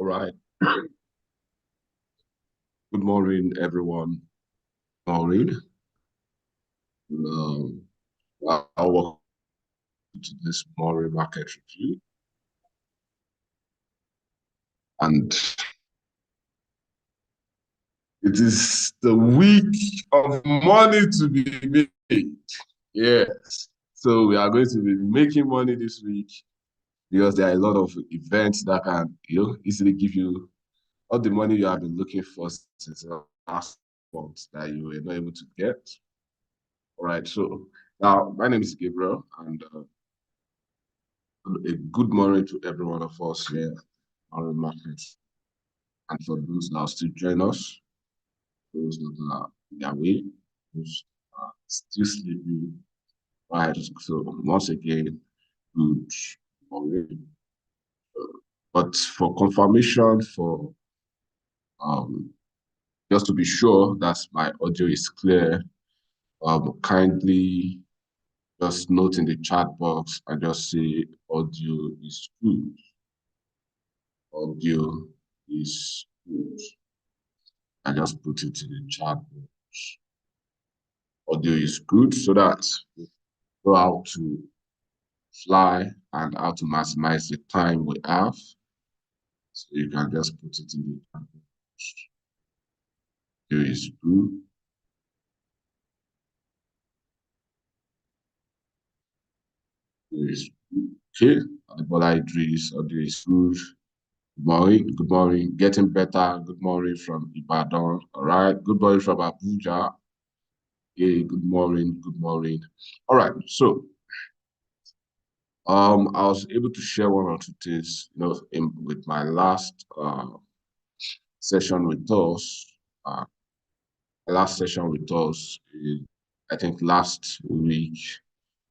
All right. Good morning, everyone. Morning. Um, I'll welcome to this morning market review. And it is the week of money to be made. Yes. So we are going to be making money this week because there are a lot of events that can, easily give you all the money you have been looking for since last month that you were not able to get. All right. So now my name is Gabriel, and a good morning to every one of us here on the market. And for those that are still join us, those that are away, those are still sleeping, right? So once again, good morning. But for confirmation, for um, just to be sure that my audio is clear, kindly just note in the chat box and just say audio is good. Audio is good. I just put it in the chat box. Audio is good so that we know how to fly and how to maximize the time we have. So you can just put it in the chat box. Audio is good. Audio is good. Okay. Adebola Idris, audio is good. Good morning. Good morning. Getting better. Good morning from Ibadan. All right. Good morning from Abuja. Hey, good morning. Good morning. All right. So I was able to share one or two things, with my last session with us. Last session with us, I think last week,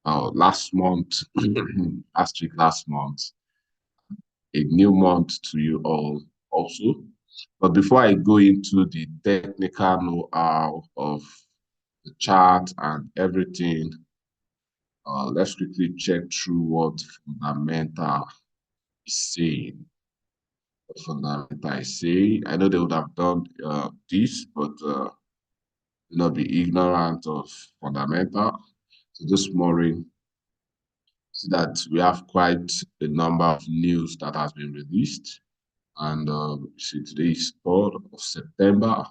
last month, last month, a new month to you all also. But before I go into the technical know-how of the chart and everything, let's quickly check through what fundamental is saying. What fundamental is saying. I know they would have done this, but do not be ignorant of fundamental. So this morning, see that we have quite a number of news that has been released. And see, today is 3rd of September,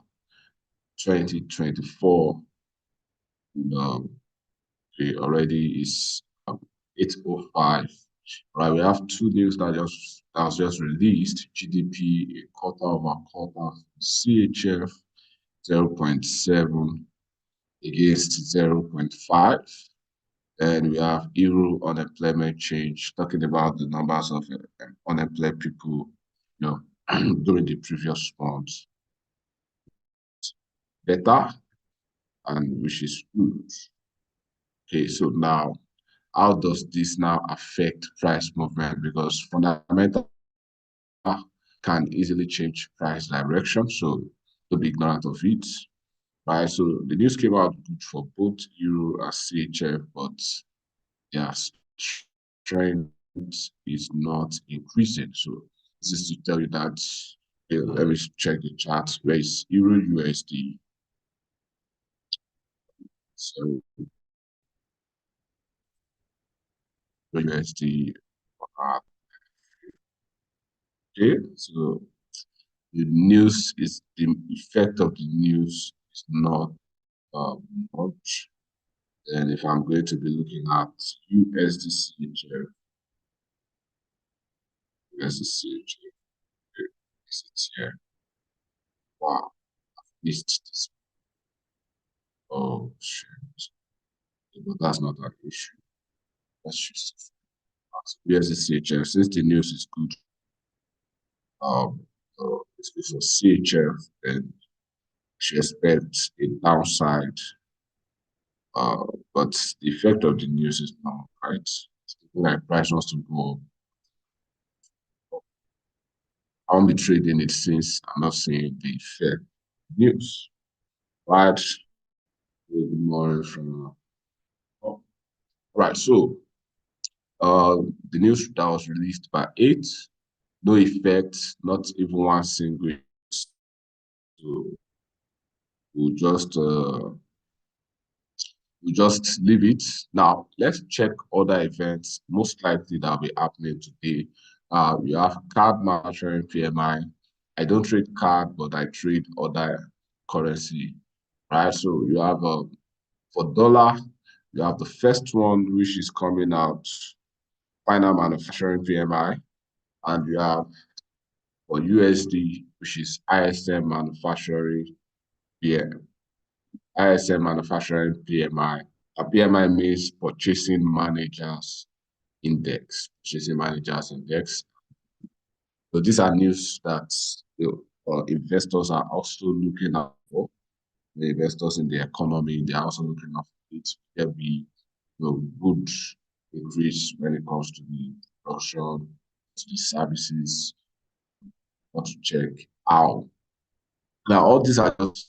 2024. It already is 8:05. Right, we have two news that was just released. GDP a quarter over quarter, CHF 0.7 against 0.5. And we have Euro unemployment change, talking about the numbers of unemployed people, during the previous months. Better, and which is good. Okay, so now, how does this now affect price movement? Because fundamental can easily change price direction, so don't be ignorant of it. Right, so the news came out good for both Euro and CHF, but yes, trend is not increasing. So this is to tell you that, let me check the chart. Where is Euro USD? So USD. Okay, so the news is the effect of the news is not much. And if I'm going to be looking at USD CHF, is it here? Wow, I've missed this. Oh shit. But that's not an issue. That's just USD CHF. Since the news is good, it's good for CHF, and she expects a downside. But the effect of the news is not right. It's like price wants to go up. I won't be trading it since I'm not seeing the effect news. Right? Good morning from right. So the news that was released by 8 no effect, not even one single. So we'll just uh, we'll just leave it. Now let's check other events most likely that will be happening today. You have card manufacturing PMI. I don't trade card, but I trade other currency, right? So you have for dollar, you have the first one which is coming out, final manufacturing PMI, and you have for USD, which is ISM manufacturing PM, ISM manufacturing PMI. A PMI means purchasing managers index, purchasing managers index. So these are news that investors are also looking out for. The investors in the economy, they are also looking out for it. There be good increase when it comes to the production, to the services, want to check how. Now, all these are just,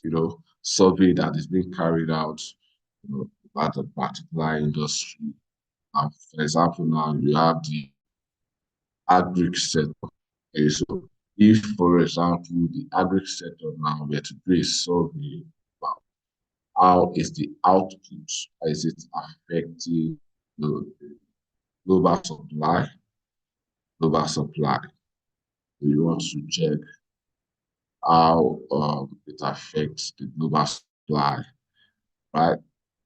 survey that is being carried out, at a particular industry. For example, now you have the agri sector. Okay, so if, for example, the agri sector now were to do a survey about how is the output, how is it affecting the global supply, global supply. You want to check how it affects the global supply, right?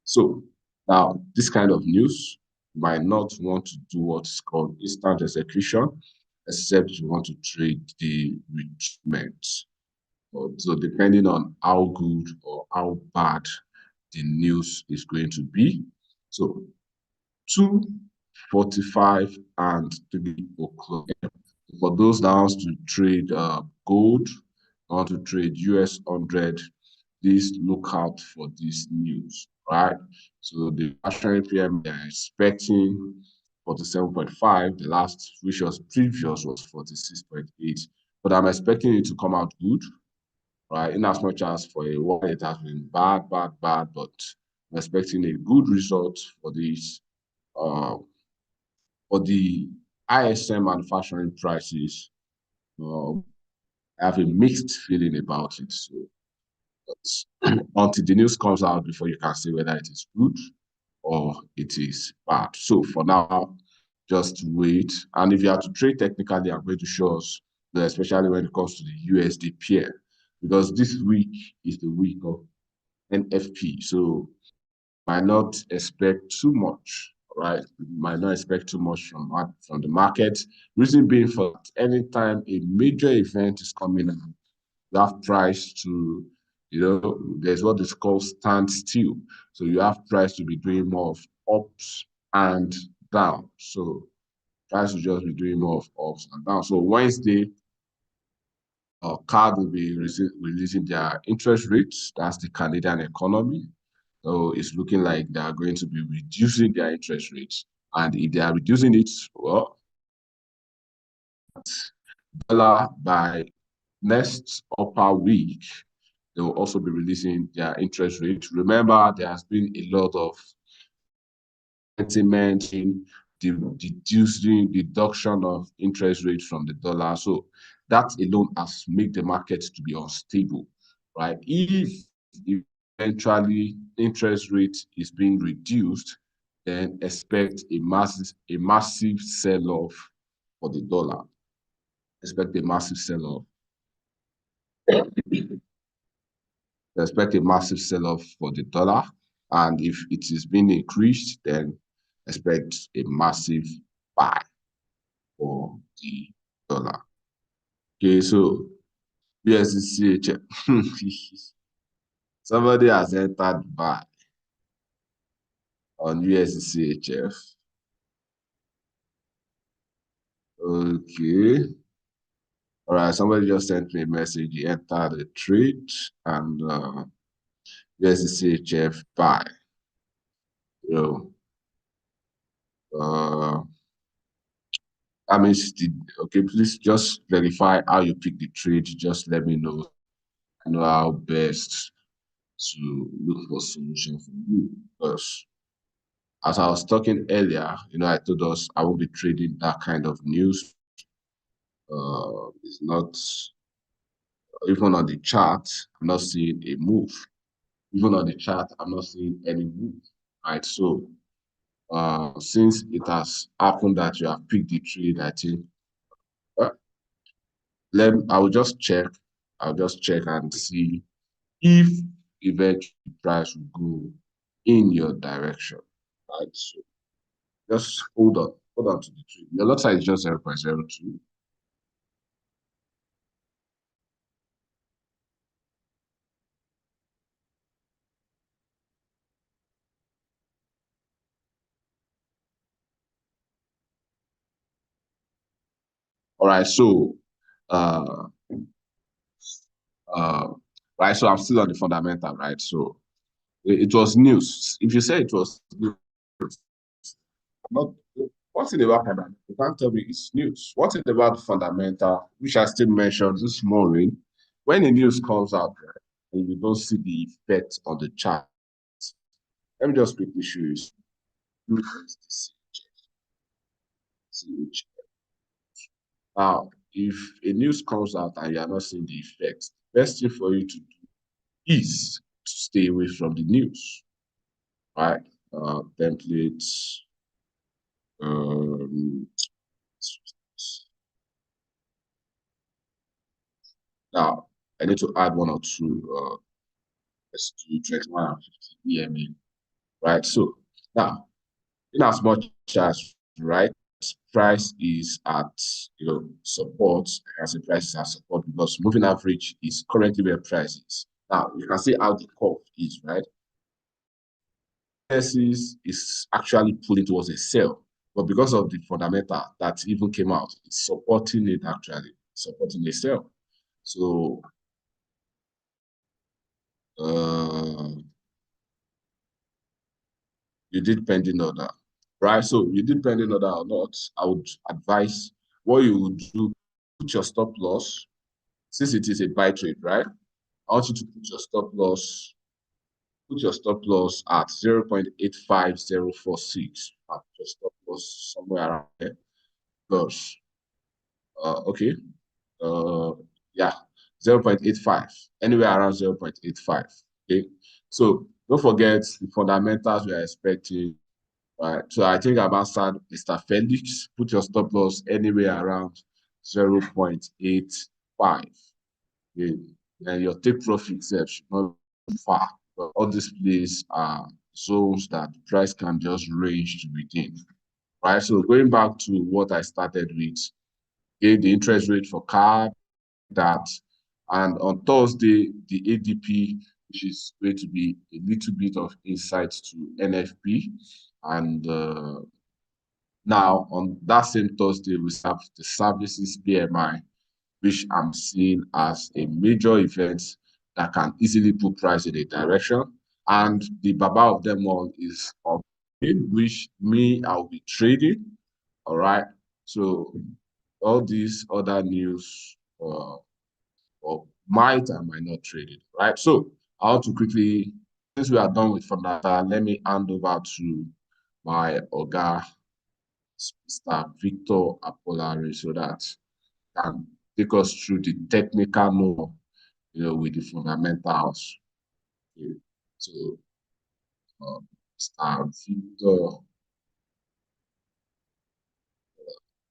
So now this kind of news might not want to do what's called instant execution, except you want to trade the retracement. So depending on how good or how bad the news is going to be. So 2:45 and 3 o'clock. For those that wants to trade gold, want to trade US 100, please look out for this news, right? So the National PM they are expecting 47.5. The last, which was previous, was 46.8. But I'm expecting it to come out good, right? In as much as for a while it has been bad, bad, bad, but I'm expecting a good result for this. For the ISM manufacturing prices, I have a mixed feeling about it. So until the news comes out before you can say whether it is good or it is bad. So for now, just wait. And if you have to trade technically, I'm going to show us, especially when it comes to the USD pair, because this week is the week of NFP. So might not expect too much, right? Might not expect too much from the market. Reason being, for anytime a major event is coming in, you have price to, there's what is called standstill. So you have price to be doing more of ups and down. So price will just be doing more of ups and down. So Wednesday, CAD will be releasing their interest rates. That's the Canadian economy. So it's looking like they are going to be reducing their interest rates. And if they are reducing it, well, dollar by next upper week, they will also be releasing their interest rate. Remember, there has been a lot of sentiment in deduction of interest rates from the dollar. So that alone has made the market to be unstable, right? If eventually interest rate is being reduced, then expect a massive sell-off for the dollar. Expect a massive sell-off. Expect a massive sell-off for the dollar. And if it is being increased, then expect a massive buy for the dollar. Okay, so USDCHF. Somebody has entered buy on USDCHF. Okay. All right, somebody just sent me a message. He entered the trade and USDCHF buy. You know, that means okay, please just verify how you pick the trade. Just let me know. I know how best to look for solution for you. Because as I was talking earlier, I told us I won't be trading that kind of news. It's not, even on the chart, I'm not seeing a move. Even on the chart, I'm not seeing any move. Right. So since it has happened that you have picked the trade, I think uh, I will just check. I'll just check and see if eventually the price will go in your direction. Right. So just hold on to the trade. Your lot size is just 0.02. All right. So uh uh right. So I'm still on the fundamental, right? So it was news. If you say it was news, not what's it about fundamental? You can't tell me it's news. What's it about the fundamental, which I still mentioned this morning? When the news comes out, right, and you don't see the effect on the chart, let me just quickly show you. Now, if a news comes out and you are not seeing the effect, the best thing for you to do is to stay away from the news, right? Templates. Um, Now, I need to add one or two S2 2150 EMA, right? So now, in as much as, right, price is at, support, I can say price is at support because moving average is currently where price is. Now, you can see how the curve is, right? Is actually pulling towards a sell, but because of the fundamental that even came out, it's supporting it actually, supporting a sell. So, uh, you did pending order, right? So you did pending order or not, I would advise what you would do, put your stop loss, since it is a buy trade, right? I want you to put your stop loss at 0.85046. Put your stop loss somewhere around there. Because, okay, uh, yeah, 0.85, anywhere around 0.85. Okay, so don't forget the fundamentals we are expecting. Right. So I think I've answered Mr. Felix. Put your stop loss anywhere around 0.85. Okay. And your take profit should not be far. But all these places are zones that price can just range to within. Right. So going back to what I started with, okay, the interest rate for car, that, and on Thursday, the ADP, which is going to be a little bit of insight to NFP, and now, on that same Thursday, we have the services PMI, which I'm seeing as a major event that can easily put price in a direction. And the baba of them all is of which me, I'll be trading. All right. So all these other news or might and might not trade it. Right. So I want to quickly, since we are done with fundamental, let me hand over to my Oga Mr. Victor Apollari, so that can take us through the technical know, with the fundamentals. Okay. So, Mr. Victor,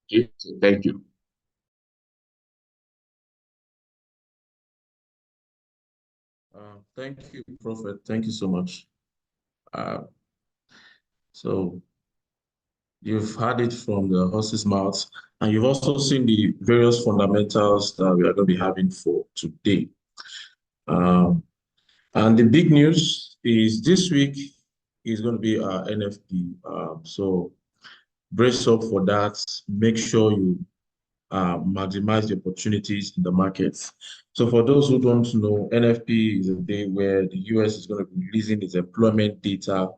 okay, so thank you. Thank you, Prophet. Thank you so much. Uh, so you've heard it from the horse's mouth, and you've also seen the various fundamentals that we are going to be having for today. Um, and the big news is this week is going to be our NFP. So brace up for that. Make sure you maximize the opportunities in the markets. So for those who don't know, NFP is a day where the US is going to be releasing its employment data,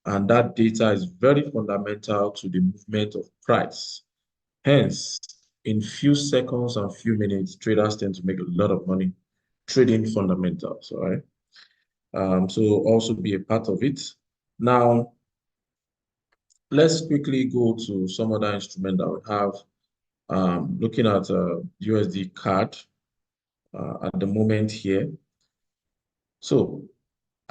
and that data is very fundamental to the movement of price. Hence, in few seconds and few minutes, traders tend to make a lot of money trading fundamentals, all right? So also be a part of it. Now, let's quickly go to some other instrument that we have. Looking at USD CAD at the moment here. So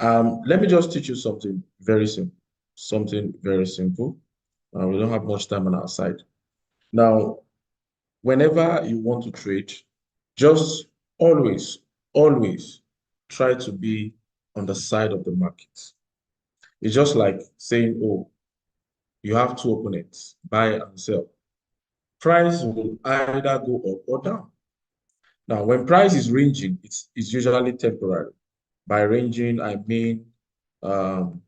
let me just teach you something very simple. Something very simple. We don't have much time on our side. Now, whenever you want to trade, just always, always try to be on the side of the market. It's just like saying, oh, you have two opponents, buy and sell. Price will either go up or down. Now, when price is ranging, it's usually temporary. By ranging, I mean um,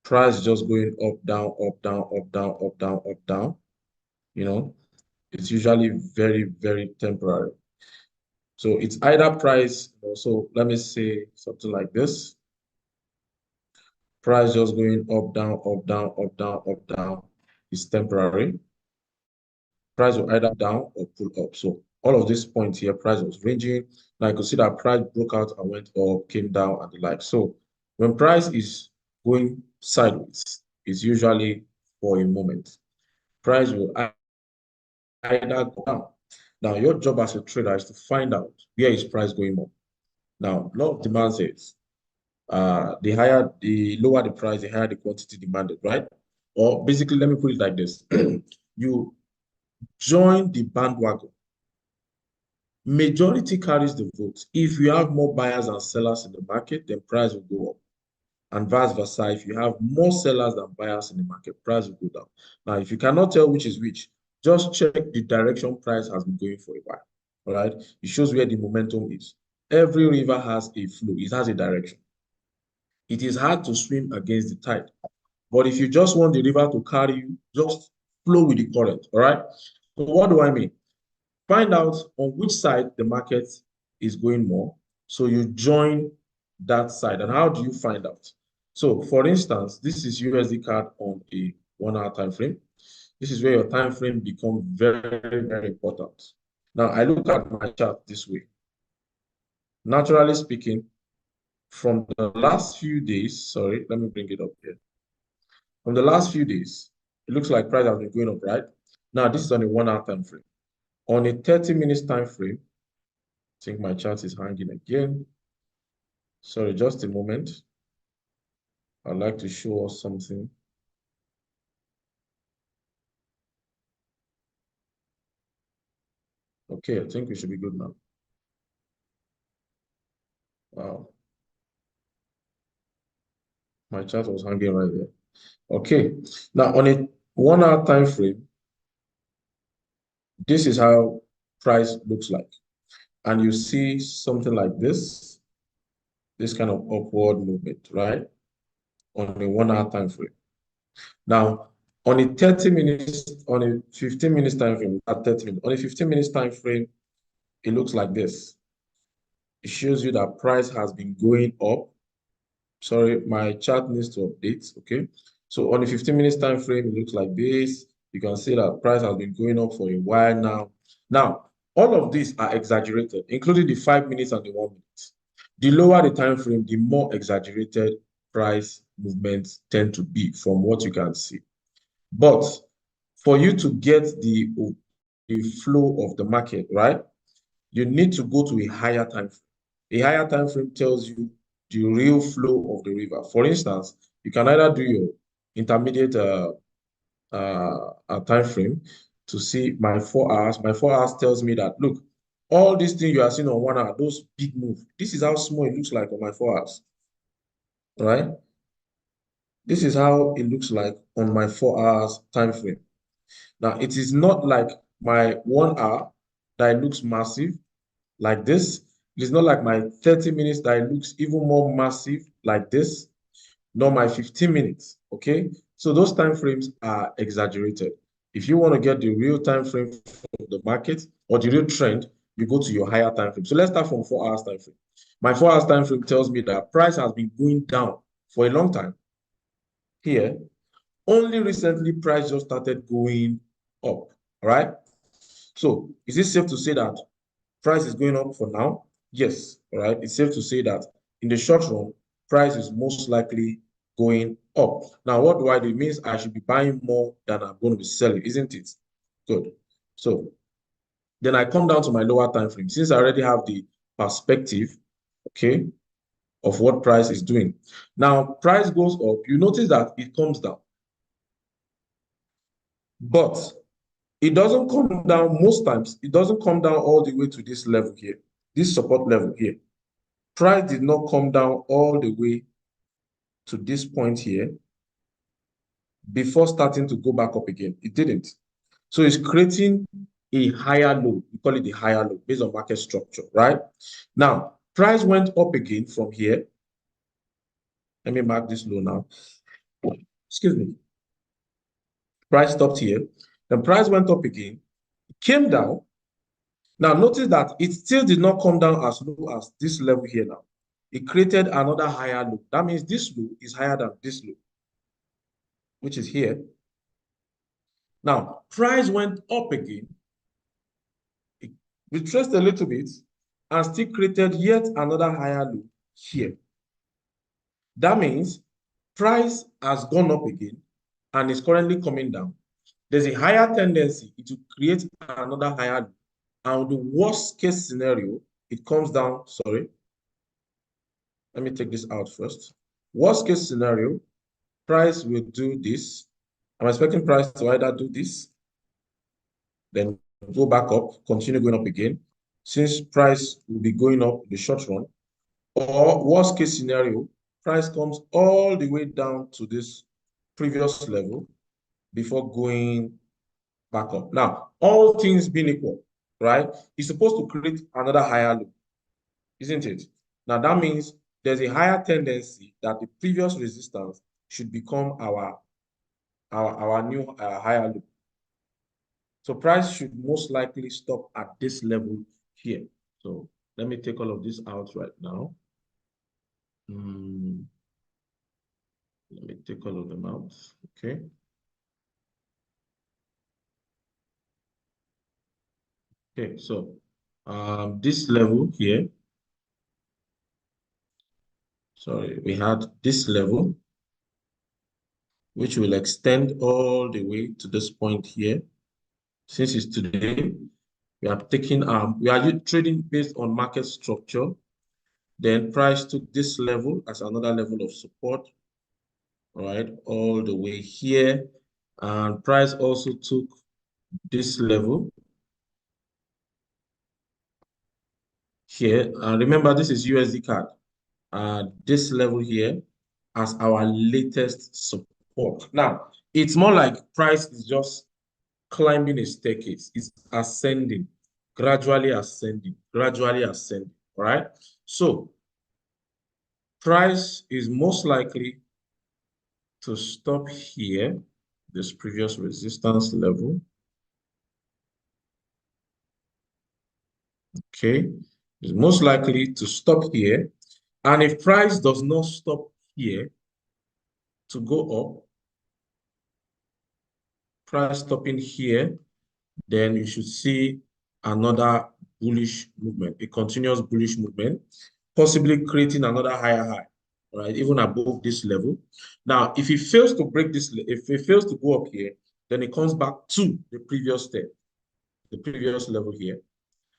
price just going up, down, up, down, up, down, up, down, up, down. You know, it's usually very, very temporary. So it's either price, so let me say something like this. Price just going up, down, up, down, up, down, up, down is temporary. Price will either down or pull up. So all of these points here, price was ranging. Now you could see that price broke out and went up, came down, and the like. So when price is going sideways, it's usually for a moment. Price will either go down. Now, your job as a trader is to find out where is price going up. Now, law of demand says the lower the price, the higher the quantity demanded, right? Or basically, let me put it like this. You join the bandwagon. Majority carries the vote. If you have more buyers and sellers in the market, then price will go up. And vice versa, if you have more sellers than buyers in the market, price will go down. Now, if you cannot tell which is which, just check the direction price has been going for a while. All right, it shows where the momentum is. Every river has a flow, it has a direction. It is hard to swim against the tide. But if you just want the river to carry you, just flow with the current. All right. So, what do I mean? Find out on which side the market is going more. So you join that side. And how do you find out? So for instance, this is USD CAD on a 1 hour time frame. This is where your time frame becomes very, very important. Now I look at my chart this way. Naturally speaking, from the last few days, sorry, let me bring it up here. From the last few days, it looks like price has been going up, right? Now this is on a 1 hour time frame. On a 30 minutes time frame, I think my chart is hanging again. Sorry, just a moment. I'd like to show us something. Okay, I think we should be good now. Wow. My chart was hanging right there. Okay. Now on a 1 hour time frame, this is how price looks like. And you see something like this kind of upward movement, right? On a 1 hour time frame. Now, on a 30 minutes, on a 15 minutes time frame, at 30 minutes, on a 15 minutes time frame, it looks like this. It shows you that price has been going up. Sorry, my chart needs to update. Okay. So on a 15 minutes time frame, it looks like this. You can see that price has been going up for a while now. Now, all of these are exaggerated, including the 5 minutes and the 1 minute. The lower the time frame, the more exaggerated price movements tend to be from what you can see. But for you to get the flow of the market, right, you need to go to a higher time frame. A higher time frame tells you the real flow of the river. For instance, you can either do your intermediate time frame to see my 4 hours. My 4 hours tells me that, look, all these things you are seeing on 1 hour, those big moves, this is how small it looks like on my 4 hours, right? This is how it looks like on my 4 hours time frame. Now, it is not like my 1 hour that it looks massive like this. It is not like my 30 minutes that it looks even more massive like this, nor my 15 minutes, okay? So those time frames are exaggerated. If you want to get the real time frame from the market or the real trend, you go to your higher time frame. So let's start from 4 hours time frame. My 4 hours time frame tells me that price has been going down for a long time. Here, only recently price just started going up, all right? So is it safe to say that price is going up for now? Yes, all right. It's safe to say that in the short run, price is most likely going up. Now, what do I do? It means I should be buying more than I'm going to be selling, isn't it? Good. So then I come down to my lower time frame. Since I already have the perspective, okay, of what price is doing. Now, price goes up. You notice that it comes down. But it doesn't come down most times. It doesn't come down all the way to this level here, this support level here. Price did not come down all the way to this point here before starting to go back up again. It didn't. So it's creating a higher low. We call it the higher low based on market structure, right? Now, price went up again from here. Let me mark this low now. Excuse me. Price stopped here. The price went up again. It came down. Now, notice that it still did not come down as low as this level here now. It created another higher low. That means this low is higher than this low, which is here. Now, price went up again. It retraced a little bit and still created yet another higher low here. That means price has gone up again and is currently coming down. There's a higher tendency to create another higher low. And the worst case scenario, it comes down, sorry. Let me take this out first. Worst case scenario, price will do this. I'm expecting price to either do this, then go back up, continue going up again, since price will be going up in the short run. Or worst case scenario, price comes all the way down to this previous level before going back up. Now, all things being equal, right? It's supposed to create another higher low, isn't it? Now, that means there's a higher tendency that the previous resistance should become our new higher low. So price should most likely stop at this level here. So let me take all of this out right now. Let me take all of them out. Okay. Okay, so this level here, sorry, we had this level, which will extend all the way to this point here. Since it's today, we are taking we are trading based on market structure. Then price took this level as another level of support, right, all the way here. And price also took this level here. And remember, this is USD CAD. This level here as our latest support. Now, it's more like price is just climbing a staircase. It's ascending, gradually ascending, gradually ascending, right? So, price is most likely to stop here, this previous resistance level. Okay, it's most likely to stop here. And if price does not stop here to go up, price stopping here, then you should see another bullish movement, a continuous bullish movement, possibly creating another higher high, right? Even above this level. Now, if it fails to break this, if it fails to go up here, then it comes back to the previous step, the previous level here.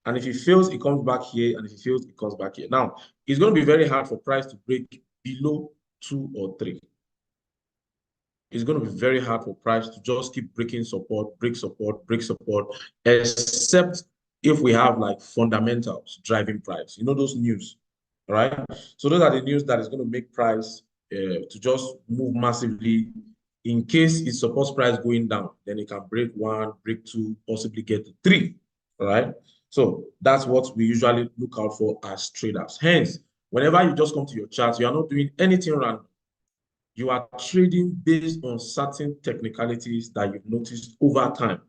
And if it fails, it comes back here. And if it fails, it comes back here. Now, it's going to be very hard for price to break below 2 or 3. It's going to be very hard for price to just keep breaking support, break support, break support, except if we have like fundamentals driving price. You know those news, right? So those are the news that is going to make price to just move massively. In case it supports price going down, then it can break 1, break 2, possibly get to 3, right? So that's what we usually look out for as traders. Hence, whenever you just come to your chart, you are not doing anything random. You are trading based on certain technicalities that you've noticed over time.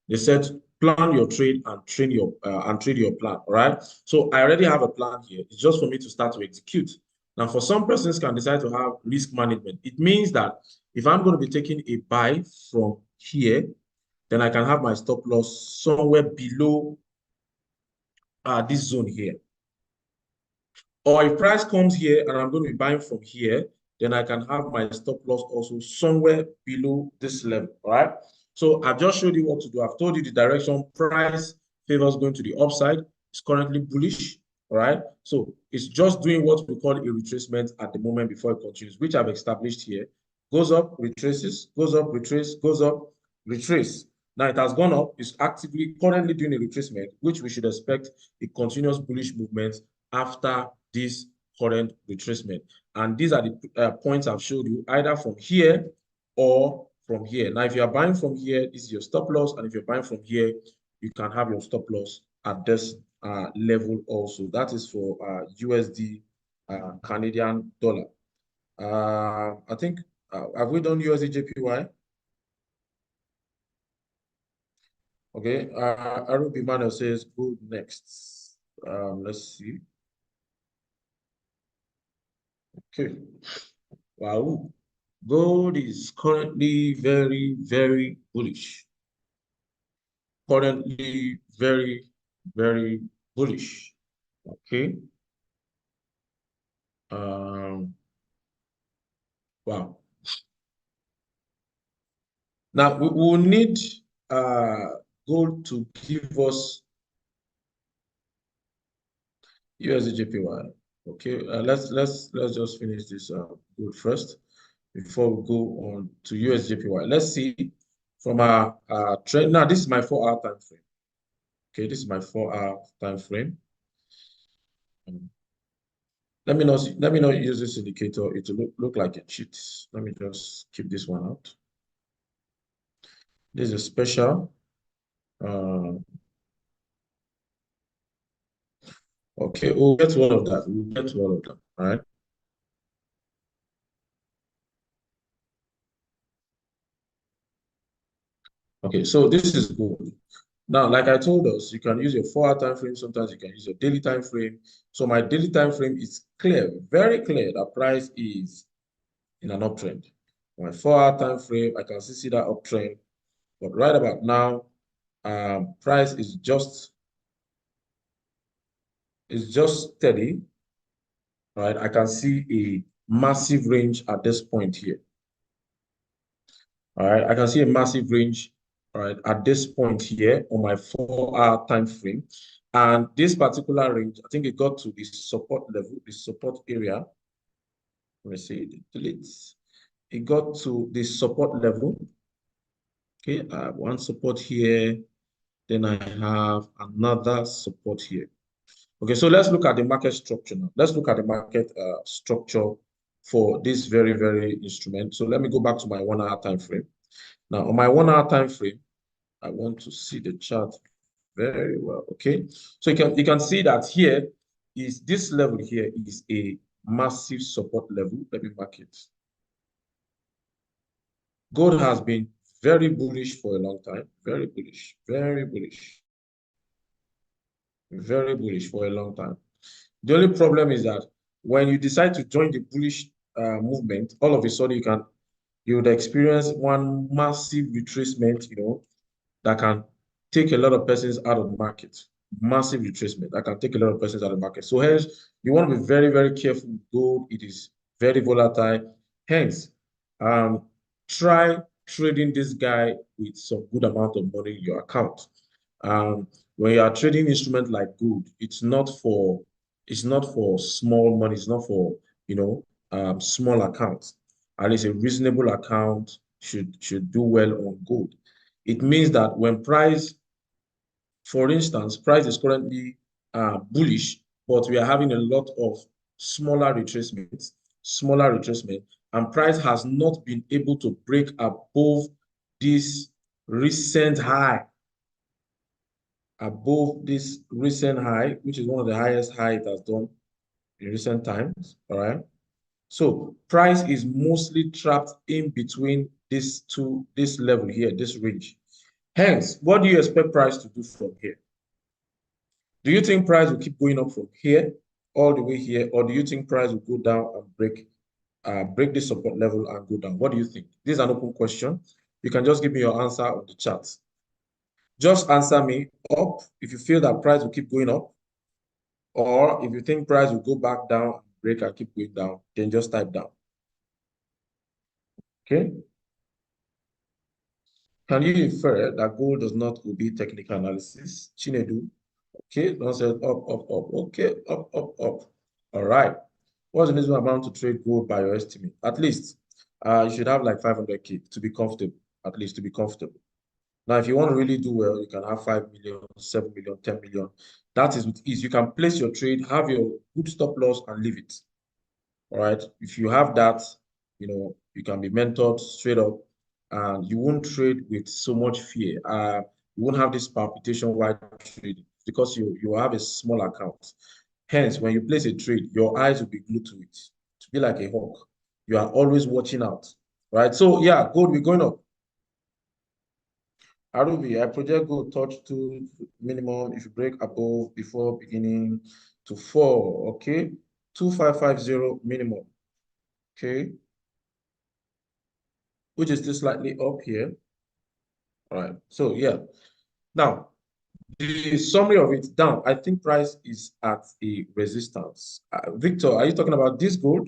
They said plan your trade and trade your plan. All right. So I already have a plan here. It's just for me to start to execute. Now, for some persons can decide to have risk management. It means that if I'm going to be taking a buy from here, then I can have my stop loss somewhere below this zone here. Or if price comes here and I'm going to be buying from here, then I can have my stop loss also somewhere below this level, all right? So I've just showed you what to do. I've told you the direction. Price favors going to the upside. It's currently bullish. All right. So it's just doing what we call a retracement at the moment before it continues, which I've established here. Goes up, retraces, goes up, retrace, goes up, retrace. Now it has gone up. It's actively currently doing a retracement, which we should expect a continuous bullish movement after this current retracement. And these are the points I've showed you, either from here or from here. Now, if you are buying from here, this is your stop loss. And if you're buying from here, you can have your stop loss at this level also. That is for USD Canadian dollar. I think, have we done USD JPY? Okay, Arub Emmanuel says, go next. Let's see. Okay. Wow. Gold is currently very, very bullish. Currently very, very bullish. Okay. Wow. Now we will need gold to give us USD-JPY. Okay, let's just finish this gold first before we go on to USD-JPY. Let's see from our trend. Now this is my 4-hour time frame. Okay, this is my 4-hour time frame. Let me not use this indicator. It will look like a cheat. Let me just keep this one out. This is a special. Okay, we'll get to all of that. We'll get to all of them. All right. Okay, so this is good. Now, like I told us, you can use your 4-hour time frame. Sometimes you can use your daily time frame. So my daily time frame is clear, very clear. That price is in an uptrend. My 4-hour time frame, I can see that uptrend. But right about now, price is just steady. Right, I can see a massive range at this point here. All right, I can see a massive range, all right, at this point here on my 4-hour time frame. And this particular range, I think it got to the support level, the support area. Let me see, delete. It got to the support level. Okay, I have one support here. Then I have another support here. Okay, so let's look at the market structure now. Let's look at the market structure for this very, very instrument. So let me go back to my 1-hour time frame. Now, on my 1-hour time frame, I want to see the chart very well. Okay, so you can see that here is this level here is a massive support level. Let me mark it. Gold has been very bullish for a long time. Very bullish, very bullish, very bullish for a long time. The only problem is that when you decide to join the bullish movement, all of a sudden you would experience one massive retracement, that can take a lot of persons out of the market. Massive retracement that can take a lot of persons out of the market. So hence, you want to be very, very careful with gold. It is very volatile. Hence, try trading this guy with some good amount of money in your account. When you are trading instrument like gold, it's not for small money. It's not for small accounts. At least a reasonable account should do well on gold. It means that when price, for instance, price is currently bullish, but we are having a lot of smaller retracements, and price has not been able to break above this recent high, which is one of the highest high it has done in recent times. All right. So price is mostly trapped in between this level here, this range. Hence, what do you expect price to do from here? Do you think price will keep going up from here all the way here, or do you think price will go down and break the support level and go down? What do you think? This is an open question. You can just give me your answer on the chat. Just answer me up if you feel that price will keep going up, or if you think price will go back down, break and keep going down, then just type down. Okay. Can you infer that gold does not obey technical analysis? Chinedu. Okay, don't say up, up, up. Okay, up, up, up. All right. What's the minimum amount to trade gold by your estimate? At least you should have like 500K to be comfortable, at least to be comfortable. Now, if you want to really do well, you can have 5 million, 7 million, 10 million. That is with ease. You can place your trade, have your good stop loss, and leave it. All right. If you have that, you can be mentored straight up and you won't trade with so much fear. You won't have this palpitation while trading because you have a small account. Hence, when you place a trade, your eyes will be glued to it to be like a hawk. You are always watching out, right? So yeah, gold will be going up. Arubi, I project gold touch to minimum if you break above before beginning to fall. Okay, 2550 minimum. Okay, which is still slightly up here. All right. So yeah. Now, the summary of it down, I think price is at a resistance. Victor, are you talking about this gold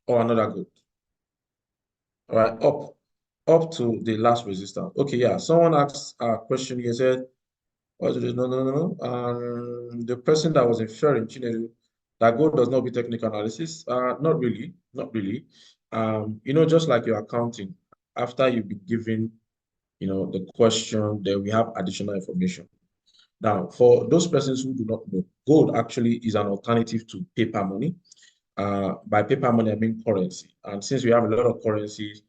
or another gold? All right, up to the last resistance. Okay, yeah. Someone asked a question here, said, what is it? No, no, no, no. The person that was inferring, Chinedu, that gold does not be technical analysis. Not really, not really. Just like your accounting, after you've been given the question, then we have additional information. Now, for those persons who do not know, gold actually is an alternative to paper money. By paper money, I mean currency. And since we have a lot of currencies,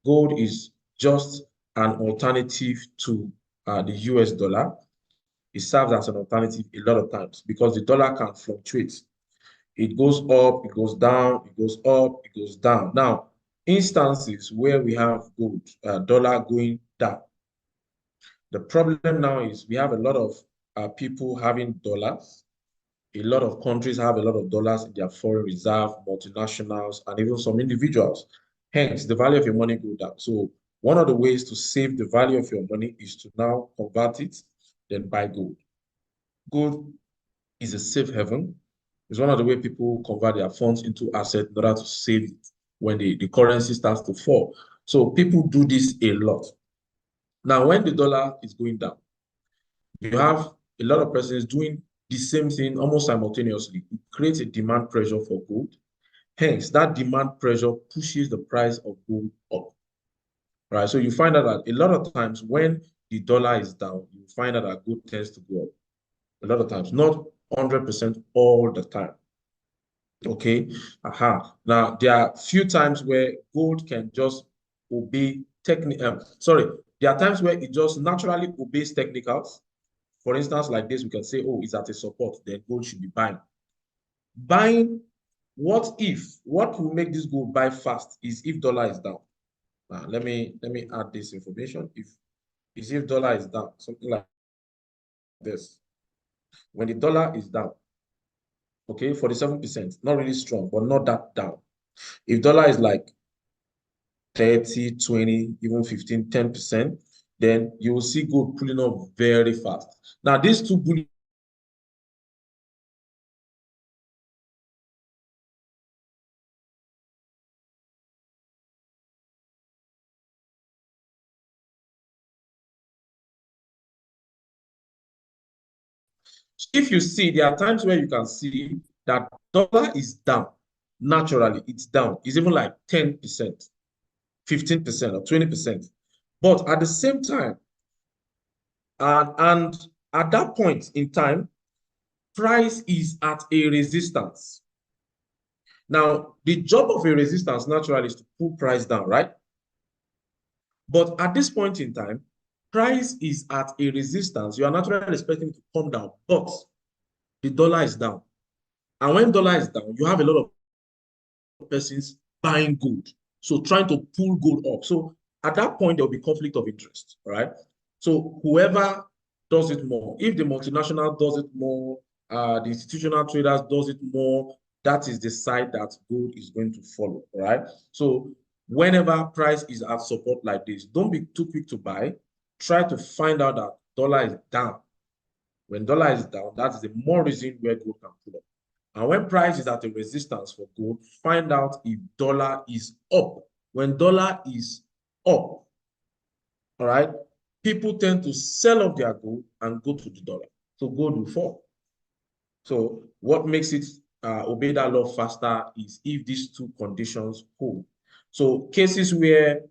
gold is just an alternative to the US dollar. It serves as an alternative a lot of times because the dollar can fluctuate. It goes up, it goes down, it goes up, it goes down. Now, instances where we have gold, dollar going down, the problem now is we have a lot of people having dollars. A lot of countries have a lot of dollars in their foreign reserve, multinationals, and even some individuals. Hence, the value of your money go down. So one of the ways to save the value of your money is to now convert it, then buy gold. Gold is a safe haven. It's one of the way people convert their funds into assets in order to save it when the currency starts to fall. So people do this a lot. Now, when the dollar is going down, you have a lot of persons doing the same thing almost simultaneously. It creates a demand pressure for gold. Hence, that demand pressure pushes the price of gold up. Right? So you find out that a lot of times when the dollar is down, you find out that gold tends to go up. A lot of times, not 100% all the time. Okay. Now, there are few times where gold can just obey there are times where it just naturally obeys technicals. For instance, like this, we can say, oh, it's at a support, then gold should be buying. Buying, what will make this gold buy fast is if dollar is down. Now, let me add this information. If dollar is down, something like this. When the dollar is down, okay, 47%, not really strong, but not that down. If dollar is like 30, 20, even 15, 10%, then you will see gold pulling up very fast. Now, these two bullish if you see, there are times where you can see that dollar is down. Naturally, it's down. It's even like 10%, 15%, or 20%. But at the same time, and at that point in time, price is at a resistance. Now, the job of a resistance naturally is to pull price down, right? But at this point in time, price is at a resistance. You are naturally expecting it to come down, but the dollar is down. And when dollar is down, you have a lot of persons buying gold. So trying to pull gold up. So at that point, there will be conflict of interest, right? So whoever does it more, if the multinational does it more, the institutional traders does it more, that is the side that gold is going to follow, right? So whenever price is at support like this, don't be too quick to buy. Try to find out that dollar is down. When dollar is down, that is the more reason where gold can pull up. And when price is at a resistance for gold, find out if dollar is up. When dollar is up, all right, people tend to sell off their gold and go to the dollar. So gold will fall. So what makes it obey that law faster is if these two conditions hold. So cases where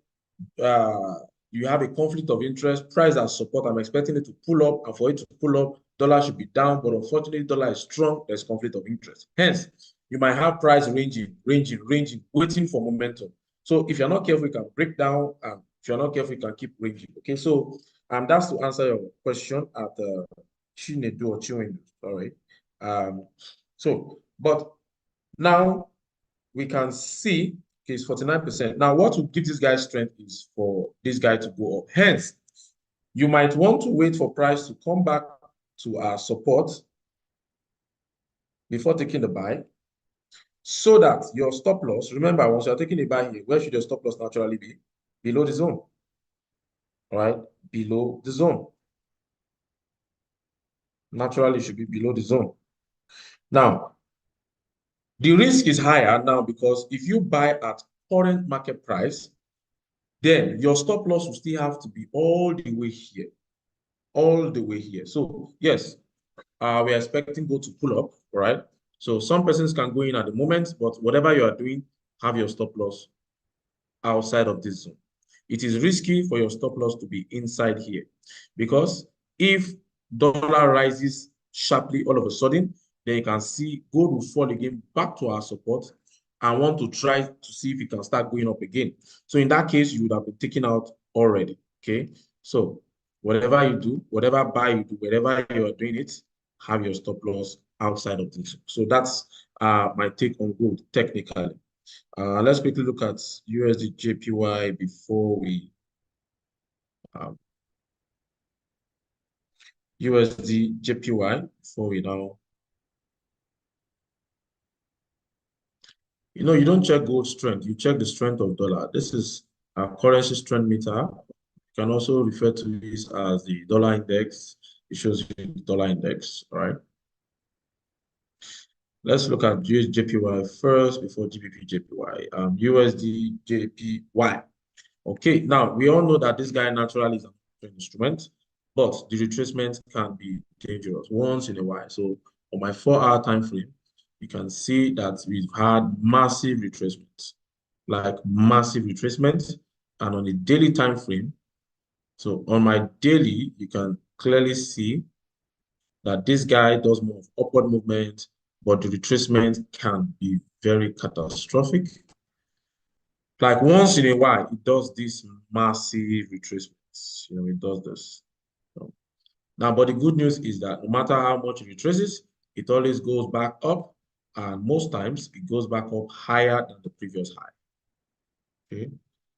you have a conflict of interest, price and support, I'm expecting it to pull up, and for it to pull up, dollar should be down, but unfortunately, dollar is strong, there's conflict of interest. Hence, you might have price ranging, waiting for momentum. So if you're not careful, you can break down, and if you're not careful, you can keep ranging. Okay, so that's to answer your question at Chinedu or Chiwendu, all right. But now we can see, okay, it's 49%. Now, what will give this guy strength is for this guy to go up. Hence, you might want to wait for price to come back to our support before taking the buy, so that your stop loss, remember, once you're taking a buy here, where should your stop loss naturally be? Below the zone, all right? Below the zone. Naturally, should be below the zone. Now, the risk is higher now because if you buy at current market price, then your stop loss will still have to be all the way here. All the way here. So, yes, we're expecting gold to pull up, right? So some persons can go in at the moment, but whatever you are doing, have your stop loss outside of this zone. It is risky for your stop loss to be inside here, because if dollar rises sharply all of a sudden, then you can see gold will fall again back to our support and want to try to see if it can start going up again. So in that case, you would have been taken out already, okay? So whatever you do, whatever buy you do, wherever you are doing it, have your stop loss outside of this. So that's my take on gold technically. Let's quickly look at USD JPY before we USD JPY before we now. You don't check gold strength, you check the strength of dollar. This is a currency strength meter. You can also refer to this as the dollar index. It shows you the dollar index, all right? Let's look at USD-JPY first before GBP-JPY. USD-JPY. Okay, now we all know that this guy naturally is an instrument, but the retracement can be dangerous once in a while. So on my 4-hour time frame, you can see that we've had massive retracements, like massive retracements, and on a daily time frame. So on my daily, you can clearly see that this guy does more of upward movement, but the retracement can be very catastrophic. Like once in a while, it does this massive retracements. It does this. Now, but the good news is that no matter how much it retraces, it always goes back up, and most times it goes back up higher than the previous high. Okay, it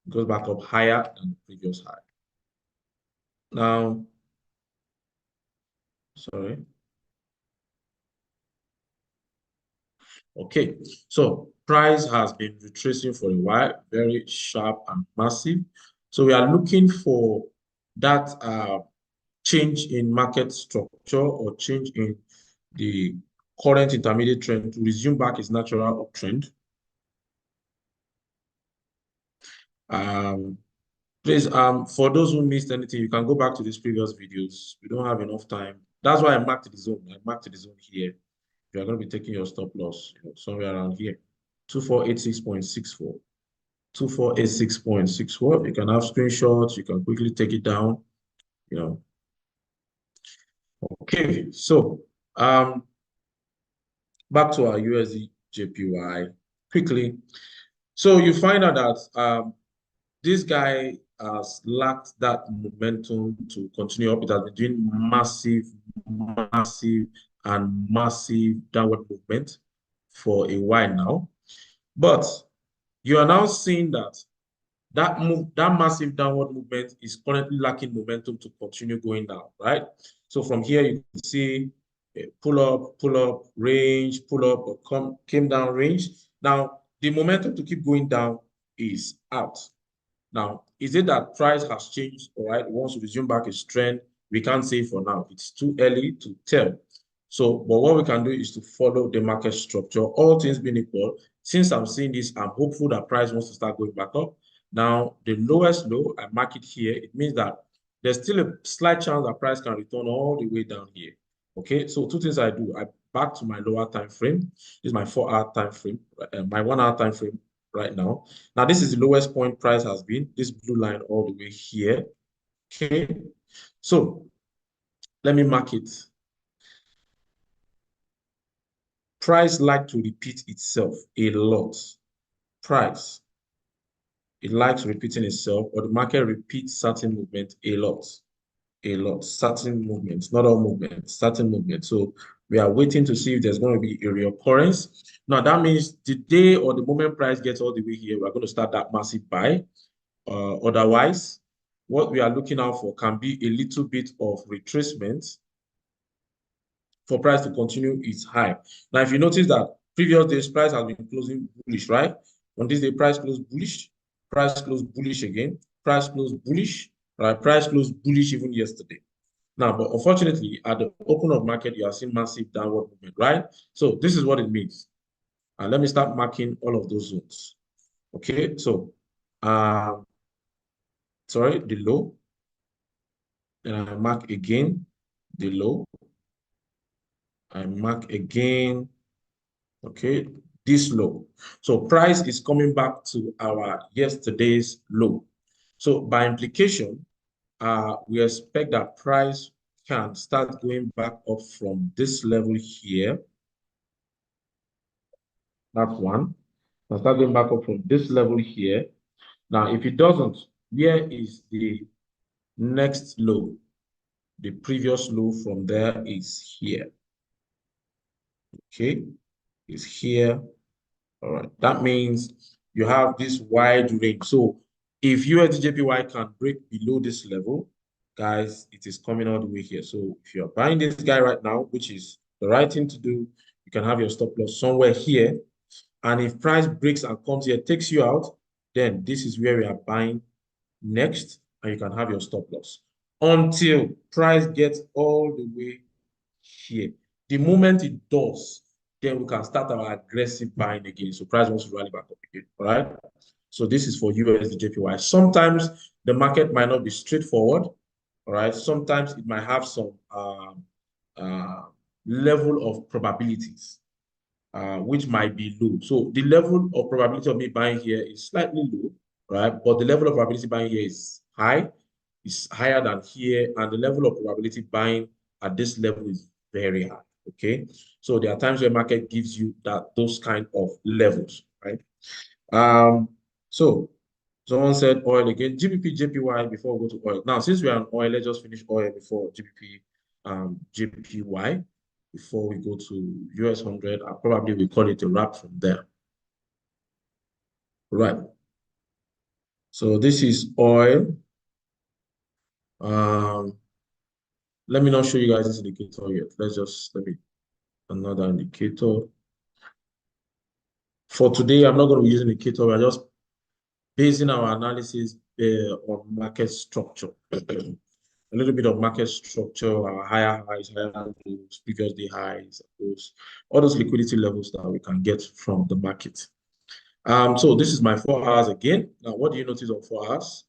goes back up higher than the previous high. Now, sorry. Okay, so price has been retracing for a while, very sharp and massive. So we are looking for that change in market structure or change in the current intermediate trend to resume back its natural uptrend. Please, for those who missed anything, you can go back to these previous videos. We don't have enough time. That's why I marked the zone. I marked the zone here. You are going to be taking your stop loss, somewhere around here, 2486.64. 2486.64. You can have screenshots. You can quickly take it down. Okay, so back to our USD JPY quickly. So you find out that this guy has lacked that momentum to continue up. It has been doing massive, and massive downward movement for a while now. But you are now seeing that that massive downward movement is currently lacking momentum to continue going down, right? So from here, you can see pull up, range, pull up, or came down range. Now, the momentum to keep going down is out. Now, is it that price has changed, all right? Once we resume back its trend, we can't say for now. It's too early to tell. So, but what we can do is to follow the market structure, all things being equal. Since I'm seeing this, I'm hopeful that price wants to start going back up. Now, the lowest low, I mark it here. It means that there's still a slight chance that price can return all the way down here. Okay, so two things I do. I back to my lower time frame. This is my 4-hour time frame, my 1-hour time frame right now. Now, this is the lowest point price has been, this blue line all the way here. Okay, so let me mark it. Price like to repeat itself a lot. Price, it likes repeating itself, or the market repeats certain movement a lot. Certain movements, not all movements, certain movements. So we are waiting to see if there's going to be a reoccurrence. Now that means the day or the moment price gets all the way here, we're going to start that massive buy. Otherwise, what we are looking out for can be a little bit of retracement for price to continue its high. Now, if you notice that previous days price has been closing bullish, right? On this day, price closed bullish again, price closed bullish, right? Price closed bullish even yesterday. Now, but unfortunately, at the open of market, you are seeing massive downward movement, right? So this is what it means. And let me start marking all of those zones. Okay, so sorry, the low. Then I mark again the low. I mark again, okay, this low. So price is coming back to our yesterday's low. So by implication, we expect that price can start going back up from this level here. That's one. Can start going back up from this level here. Now, if it doesn't, where is the next low? The previous low from there is here. Okay, is here. All right, that means you have this wide range. So if USDJPY can break below this level, guys, it is coming all the way here. So if you're buying this guy right now, which is the right thing to do, you can have your stop loss somewhere here. And if price breaks and comes here, takes you out, then this is where we are buying next, and you can have your stop loss until price gets all the way here. The moment it does, then we can start our aggressive buying again. So price wants to rally back up again, all right? So this is for USDJPY. Sometimes the market might not be straightforward, all right? Sometimes it might have some level of probabilities, which might be low. So the level of probability of me buying here is slightly low, right? But the level of probability buying here is high. It's higher than here, and the level of probability buying at this level is very high. Okay, so there are times where market gives you those kind of levels, right? So someone said oil again, GBP, JPY before we go to oil. Now, since we are on oil, let's just finish oil before GBP, JPY before we go to US 100. I probably will call it a wrap from there. Right. So this is oil. Let me not show you guys this indicator yet. Let me another indicator. For today, I'm not going to be using indicator. We're just basing our analysis on market structure. A little bit of market structure, our higher highs, higher lows, previous day highs, all those liquidity levels that we can get from the market. So this is my 4 hours again. Now, what do you notice on 4 hours?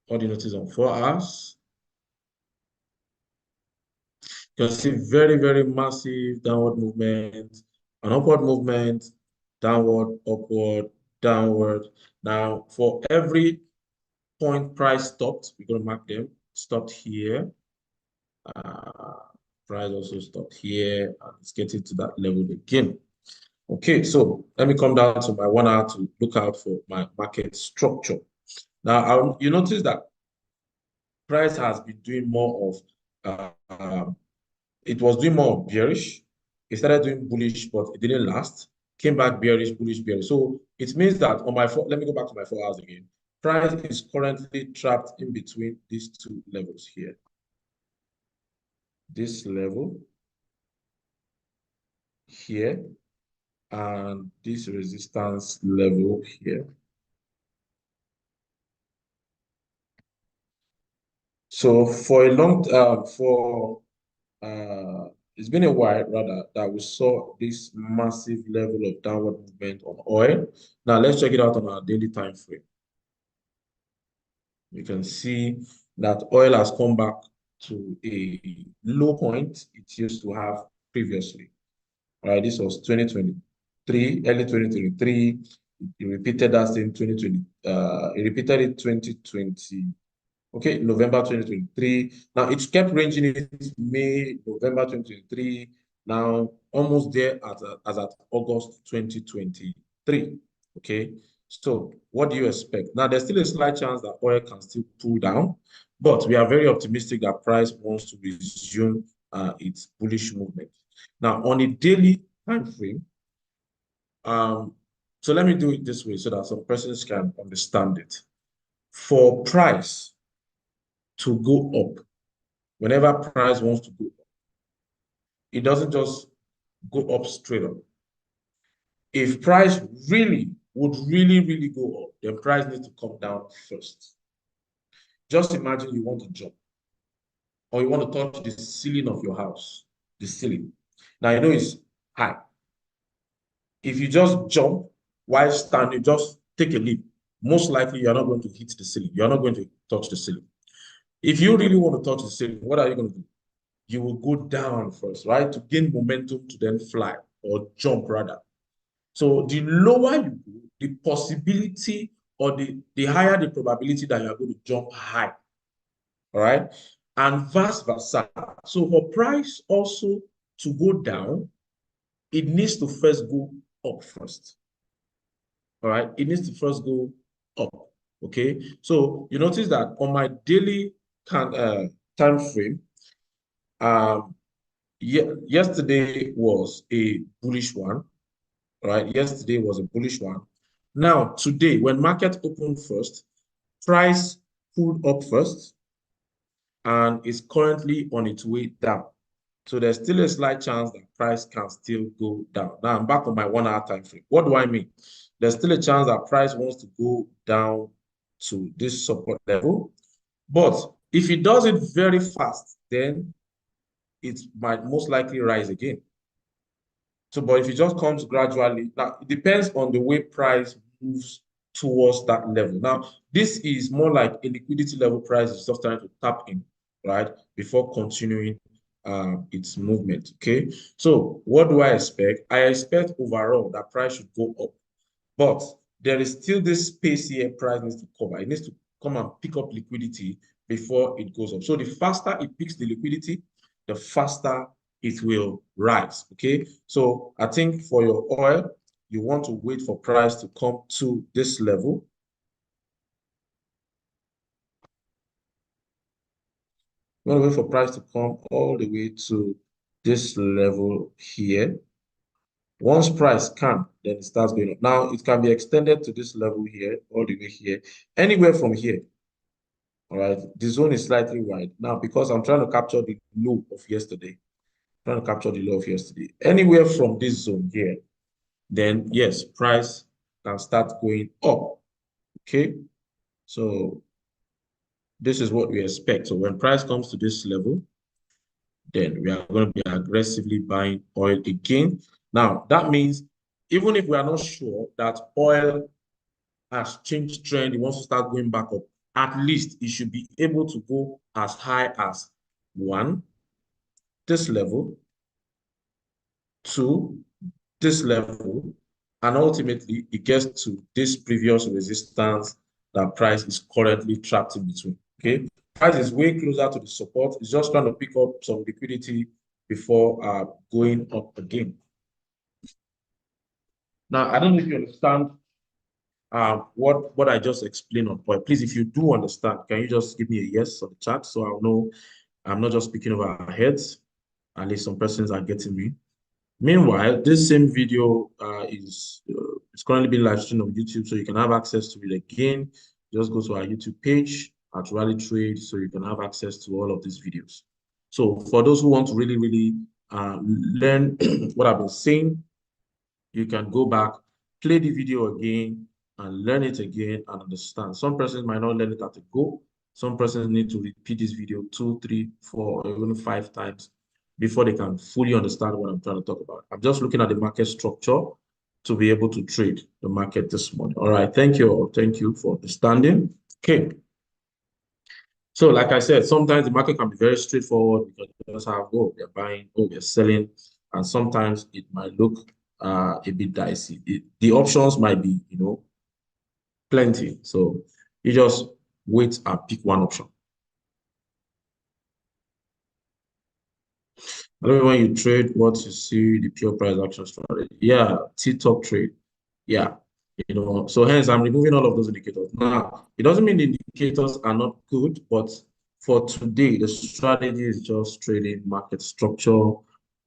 What do you notice on 4 hours? You can see very, very massive downward movement, an upward movement, downward, upward, downward. Now, for every point price stopped, we're going to mark them, stopped here. Price also stopped here, and it's getting to that level again. Okay, so let me come down to my 1 hour to look out for my market structure. Now, you notice that price has been doing more of, it was doing more bearish. It started doing bullish, but it didn't last. Came back bearish, bullish, bearish. So it means that on my let me go back to my 4 hours again. Price is currently trapped in between these two levels here. This level here and this resistance level here. So for a long it's been a while rather that we saw this massive level of downward movement on oil. Now let's check it out on our daily time frame. You can see that oil has come back to a low point it used to have previously. All right, this was 2023, early 2023. It repeated that in 2020. It repeated it 2020. Okay, November 2023. Now it kept ranging in May, November 2023. Now almost there as at August 2023. Okay, so what do you expect? Now there's still a slight chance that oil can still pull down, but we are very optimistic that price wants to resume its bullish movement. Now on a daily time frame, so let me do it this way so that some persons can understand it. For price to go up, whenever price wants to go up, it doesn't just go up straight up. If price would really go up, then price needs to come down first. Just imagine you want to jump or you want to touch the ceiling of your house, the ceiling. Now you know it's high. If you just jump while standing, just take a leap, most likely you're not going to hit the ceiling. You're not going to touch the ceiling. If you really want to touch the ceiling, what are you going to do? You will go down first, right? To gain momentum to then fly or jump rather. So the lower you go, the possibility or the higher the probability that you are going to jump high. All right. And vice versa. So for price also to go down, it needs to first go up first. All right. It needs to first go up. Okay. So you notice that on my daily time frame, yesterday was a bullish one, right? Yesterday was a bullish one. Now, today, when market opened first, price pulled up first and is currently on its way down. So there's still a slight chance that price can still go down. Now, I'm back on my 1 hour time frame. What do I mean? There's still a chance that price wants to go down to this support level. But if it does it very fast, then it might most likely rise again. So, but if it just comes gradually, now it depends on the way price moves towards that level. Now, this is more like a liquidity level price is just trying to tap in, right, before continuing its movement. Okay. So, what do I expect? I expect overall that price should go up, but there is still this space here price needs to cover. It needs to come and pick up liquidity before it goes up. So, the faster it picks the liquidity, the faster it will rise. Okay, so I think for your oil, you want to wait for price to come to this level. You want to wait for price to come all the way to this level here. Once price can, then it starts going up. Now it can be extended to this level here, all the way here, anywhere from here. All right, the zone is slightly wide now because I'm trying to capture the low of yesterday. Trying to capture the low of yesterday. Anywhere from this zone here, then yes, price can start going up. Okay, so this is what we expect. So when price comes to this level, then we are going to be aggressively buying oil again. Now, that means even if we are not sure that oil has changed trend, it wants to start going back up, at least it should be able to go as high as 1, this level, 2, this level, and ultimately it gets to this previous resistance that price is currently trapped in between. Okay, price is way closer to the support. It's just trying to pick up some liquidity before going up again. Now, I don't know if you understand what I just explained on oil. Please, if you do understand, can you just give me a yes on the chat so I'll know I'm not just speaking over our heads. At least some persons are getting me. Meanwhile, this same video is currently being live streamed on YouTube, so you can have access to it again. Just go to our YouTube page at Rally Trade, so you can have access to all of these videos. So for those who want to really learn what I've been saying, you can go back, play the video again, and learn it again and understand. Some persons might not learn it at a go. Some persons need to repeat this video 2, 3, 4, or even 5 times before they can fully understand what I'm trying to talk about. I'm just looking at the market structure to be able to trade the market this morning. All right, thank you all. Thank you for understanding. Okay. So, like I said, sometimes the market can be very straightforward because you just have, oh, they're buying, oh, they're selling, and sometimes it might look a bit dicey. The options might be, plenty. So you just wait and pick one option. I don't know when you trade, what you see, the pure price action strategy. Yeah, T-top trade. Yeah, so hence I'm removing all of those indicators. Now, it doesn't mean the indicators are not good, but for today, the strategy is just trading market structure,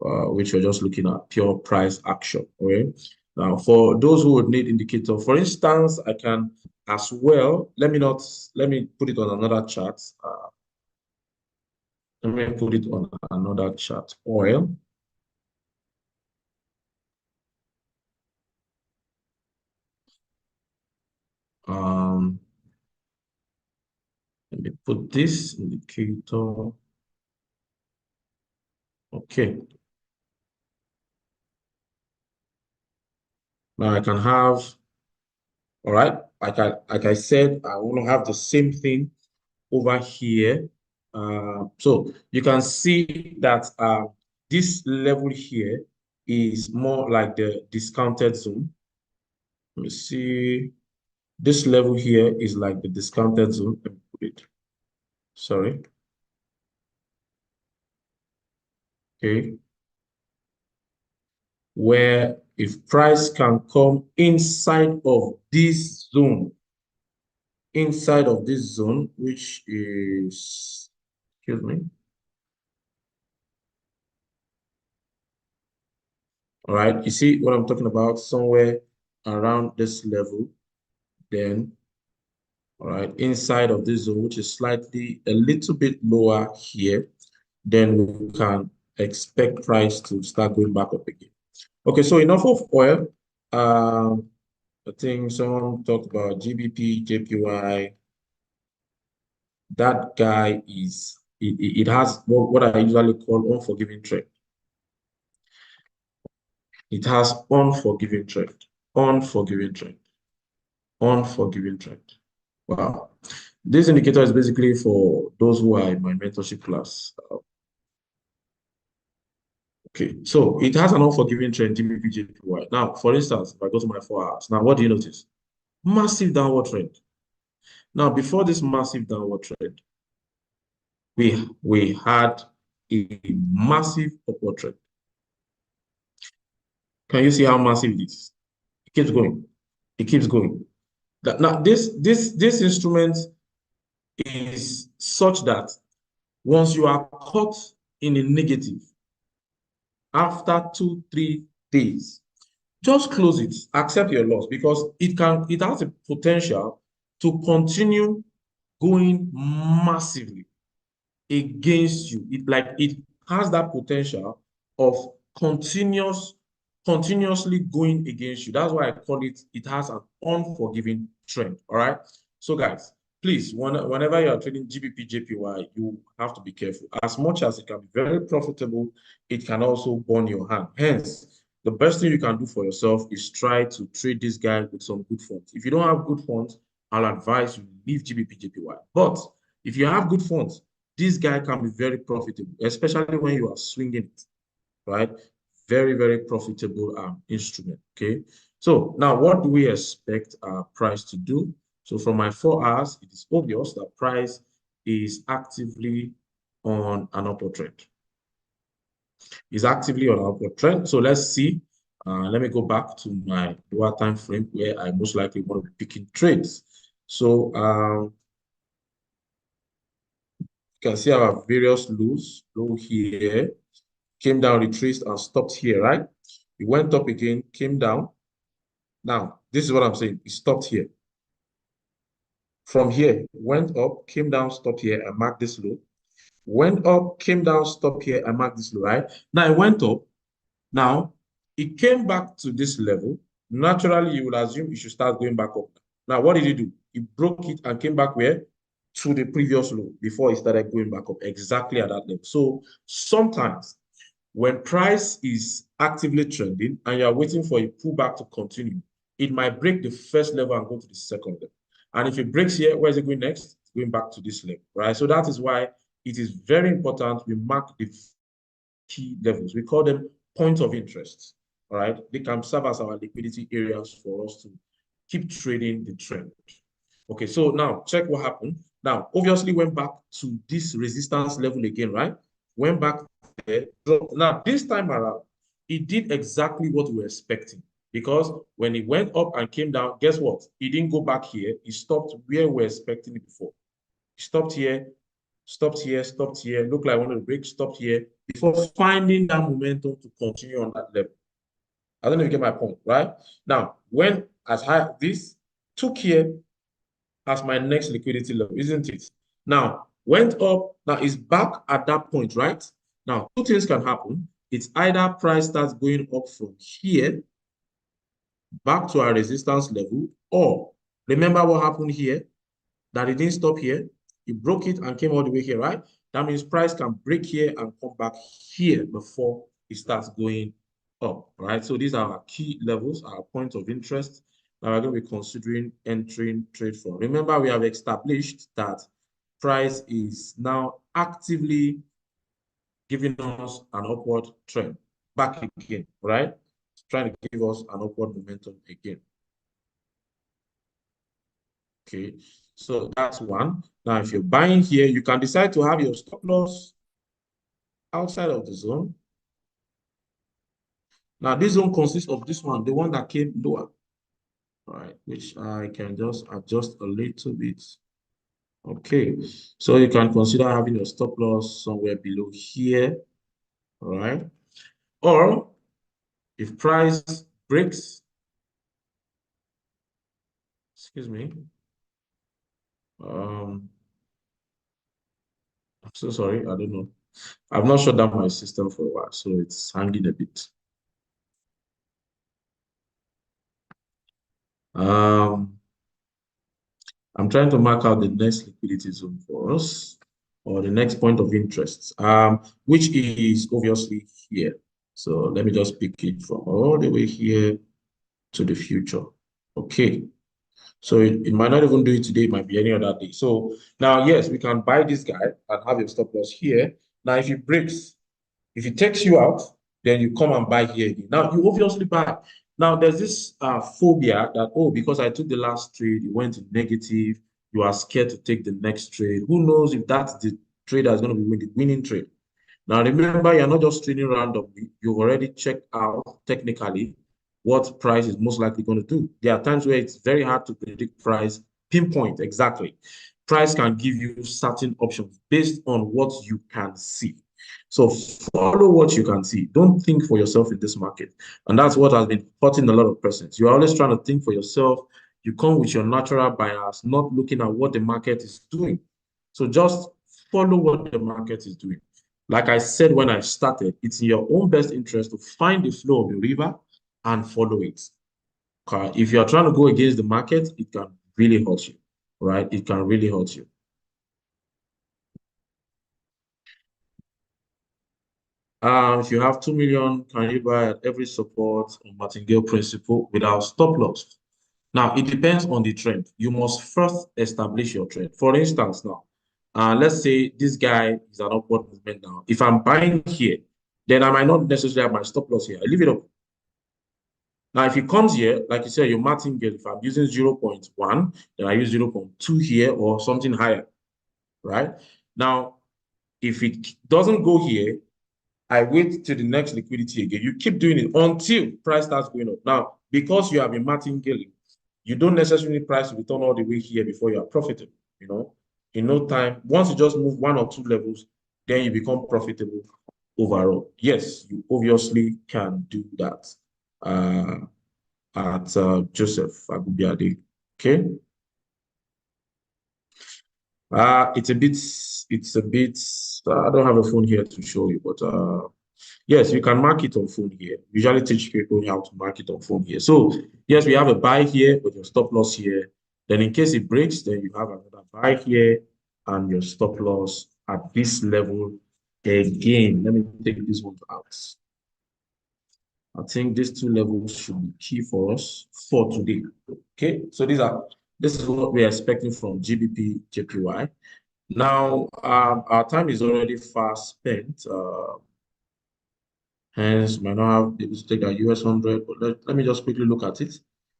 which we're just looking at pure price action. Okay. Now, for those who would need indicator, for instance, I can as well, let me put it on another chart. Let me put it on another chart. Oil. Let me put this indicator. Okay. Now I can have, all right, like I said, I want to have the same thing over here. So you can see that this level here is more like the discounted zone. Let me see. This level here is like the discounted zone. Let me put it. Sorry. Okay. Where if price can come inside of this zone, which is, excuse me. All right, you see what I'm talking about? Somewhere around this level, then, all right, inside of this zone, which is slightly a little bit lower here, then we can expect price to start going back up again. Okay, so enough of oil. I think someone talked about GBP, JPY. That guy is, it has what I usually call unforgiving trend. It has unforgiving trend, unforgiving trend, unforgiving trend. Wow. This indicator is basically for those who are in my mentorship class. Okay, so it has an unforgiving trend, GBP, JPY. Now, for instance, if I go to my 4 hours, now what do you notice? Massive downward trend. Now, before this massive downward trend, we had a massive upward trend. Can you see how massive it is? It keeps going. It keeps going. Now, this instrument is such that once you are caught in a negative, after 2-3 days, just close it, accept your loss, because it has a potential to continue going massively against you. It has that potential of continuously going against you. That's why I call it has an unforgiving trend. All right. So guys, please, whenever you are trading GBP, JPY, you have to be careful. As much as it can be very profitable, it can also burn your hand. Hence, the best thing you can do for yourself is try to trade this guy with some good funds. If you don't have good funds, I'll advise you leave GBP, JPY. But if you have good funds, this guy can be very profitable, especially when you are swinging it, right? Very, very profitable instrument, okay? So now what do we expect our price to do? So from my 4 hours, it is obvious that price is actively on an upward trend. Is actively on an upward trend. So let's see. Let me go back to my lower time frame where I most likely want to be picking trades. So you can see our various lows. Low here, came down, retraced, and stopped here, right? It went up again, came down. Now, this is what I'm saying. It stopped here. From here, went up, came down, stopped here, and marked this low. Went up, came down, stopped here, and marked this low, right? Now, it went up. Now, it came back to this level. Naturally, you would assume it should start going back up. Now, what did it do? It broke it and came back where? To the previous low before it started going back up, exactly at that level. So sometimes when price is actively trending and you are waiting for a pullback to continue, it might break the first level and go to the second level. And if it breaks here, where is it going next? It's going back to this level, right? So that is why it is very important we mark the key levels. We call them points of interest, all right? They can serve as our liquidity areas for us to keep trading the trend. Okay, so now check what happened. Now, obviously went back to this resistance level again, right? Went back there. Now, this time around, it did exactly what we were expecting, because when it went up and came down, guess what? It didn't go back here. It stopped where we were expecting it before. It stopped here, stopped here, stopped here, looked like one of the breaks, stopped here, before finding that momentum to continue on that level. I don't know if you get my point, right? Now, when as high as this, took here as my next liquidity level, isn't it? Now, went up, now it's back at that point, right? Now, two things can happen. It's either price starts going up from here back to our resistance level, or remember what happened here, that it didn't stop here. It broke it and came all the way here, right? That means price can break here and come back here before it starts going up, right? So these are our key levels, our points of interest that we're going to be considering entering trade for. Remember, we have established that price is now actively giving us an upward trend back again, right? It's trying to give us an upward momentum again. Okay, so that's one. Now, if you're buying here, you can decide to have your stop loss outside of the zone. Now, this zone consists of this one, the one that came lower, all right, which I can just adjust a little bit. Okay, so you can consider having your stop loss somewhere below here, all right? Or if price breaks, excuse me, I'm so sorry, I don't know. I've not shut down my system for a while, so it's hanging a bit. I'm trying to mark out the next liquidity zone for us, or the next point of interest, which is obviously here. So let me just pick it from all the way here to the future. Okay. So it might not even do it today, it might be any other day. So now, yes, we can buy this guy and have a stop loss here. Now, if it breaks, if it takes you out, then you come and buy here again. Now, you obviously buy. Now, there's this phobia that, oh, because I took the last trade, it went negative, you are scared to take the next trade. Who knows if that's the trade that's going to be the winning trade? Now, remember, you're not just trading randomly. You've already checked out technically what price is most likely going to do. There are times where it's very hard to predict price, pinpoint exactly. Price can give you certain options based on what you can see. So follow what you can see. Don't think for yourself in this market. And that's what has been hurting a lot of persons. You're always trying to think for yourself. You come with your natural bias, not looking at what the market is doing. So just follow what the market is doing. Like I said when I started, it's in your own best interest to find the flow of the river and follow it. If you're trying to go against the market, it can really hurt you, right? It can really hurt you. If you have 2 million, can you buy at every support on martingale principle without stop loss? Now, it depends on the trend. You must first establish your trend. For instance, now, let's say this guy is an upward movement now. If I'm buying here, then I might not necessarily have my stop loss here. I leave it up. Now, if it comes here, like you said, your martingale, if I'm using 0.1, then I use 0.2 here or something higher, right? Now, if it doesn't go here, I wait till the next liquidity again. You keep doing it until price starts going up. Now, because you have been martingaling, you don't necessarily need price to return all the way here before you are profitable. You know, in no time, once you just move one or two levels, then you become profitable overall. Yes, you obviously can do that at Joseph Agubiade. Okay. It's a bit, I don't have a phone here to show you, but yes, you can mark it on phone here. Usually teach people how to mark it on phone here. So yes, we have a buy here with your stop loss here. Then in case it breaks, then you have another buy here and your stop loss at this level Again, let me take this one out. I think these two levels should be key for us for today. Okay, so this is what we're expecting from GBP JPY. Now, our time is already fast spent. Hence, might not have able to take that US 100, but let me just quickly look at it.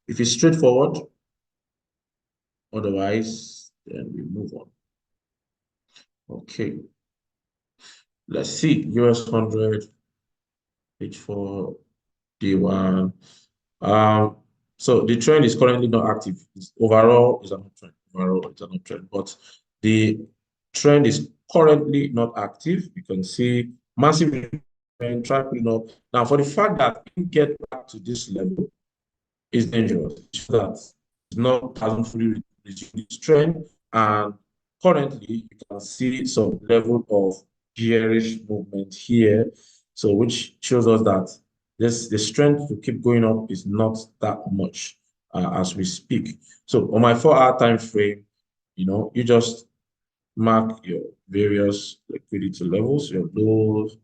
If it's straightforward, otherwise, then we move on. Okay, let's see. US 100, H4, D1. So the trend is currently not active. Overall, it's an uptrend. Overall, it's an uptrend, but the trend is currently not active. You can see massive trend, try pulling up. Now, for the fact that we get back to this level is dangerous. That it's not hasn't fully resumed its trend, and currently you can see some level of bearish movement here. So, which shows us that the strength to keep going up is not that much as we speak. So, on my 4-hour time frame, you just mark your various liquidity levels, your lows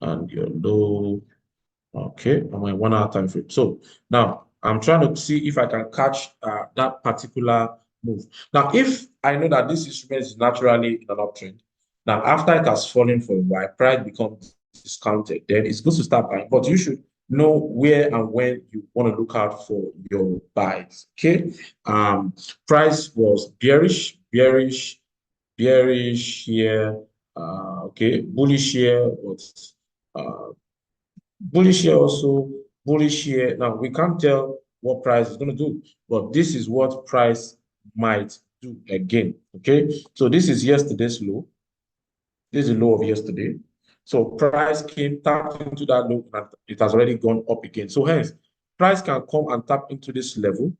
and your low. Okay, on my 1-hour time frame. So now I'm trying to see if I can catch that particular move. Now, if I know that this instrument is naturally in an uptrend, now after it has fallen for a while, price becomes discounted, then it's good to start buying. But you should know where and when you want to look out for your buys. Okay. Price was bearish here. Okay, bullish here, but bullish here also, bullish here. Now, we can't tell what price is going to do, but this is what price might do again. Okay, so this is yesterday's low. This is the low of yesterday. So price came, tapped into that low, and it has already gone up again. So hence, price can come and tap into this level